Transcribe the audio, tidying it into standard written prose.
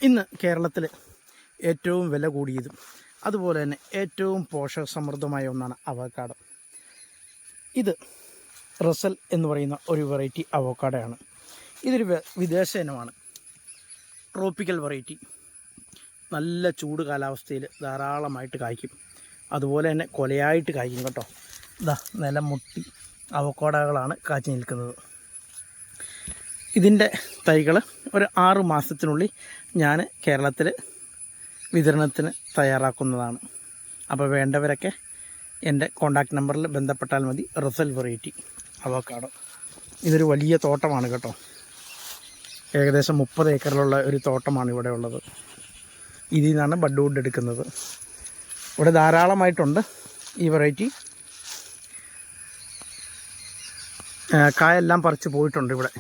ഇന്ന് കേരളത്തിൽ ഏറ്റവും വില കൂടിയതും അതുപോലെ തന്നെ ഏറ്റവും പോഷകസമൃദ്ധമായ ഒന്നാണ് അവോക്കാഡോ. ഇത് റസൽ എന്ന് പറയുന്ന ഒരു വെറൈറ്റി അവോക്കാഡോയാണ്. ഇതൊരു വിദേശ ഇനമാണ്, ട്രോപ്പിക്കൽ വെറൈറ്റി. നല്ല ചൂട് കാലാവസ്ഥയിൽ ധാരാളമായിട്ട് കായ്ക്കും, അതുപോലെ തന്നെ കൊലയായിട്ട് കായ്ക്കും കേട്ടോ. ഇതാ നിലം മുട്ടി അവോക്കാഡോകളാണ് കാച്ചി നിൽക്കുന്നത്. ഇതിൻ്റെ തൈകൾ ഒരു 6 മാസത്തിനുള്ളിൽ ഞാൻ കേരളത്തിൽ വിതരണത്തിന് തയ്യാറാക്കുന്നതാണ്. അപ്പോൾ വേണ്ടവരൊക്കെ എൻ്റെ കോൺടാക്റ്റ് നമ്പറിൽ ബന്ധപ്പെട്ടാൽ മതി. Russell variety avocado. ഇതൊരു വലിയ തോട്ടമാണ് കേട്ടോ. ഏകദേശം 30 ഏക്കറിലുള്ള ഒരു തോട്ടമാണ് ഇവിടെ ഉള്ളത്. ഇതിൽ നിന്നാണ് ബഡ്വുഡ് എടുക്കുന്നത്. ഇവിടെ ധാരാളമായിട്ടുണ്ട് ഈ വെറൈറ്റി. കായെല്ലാം പറിച്ച് പോയിട്ടുണ്ട് ഇവിടെ.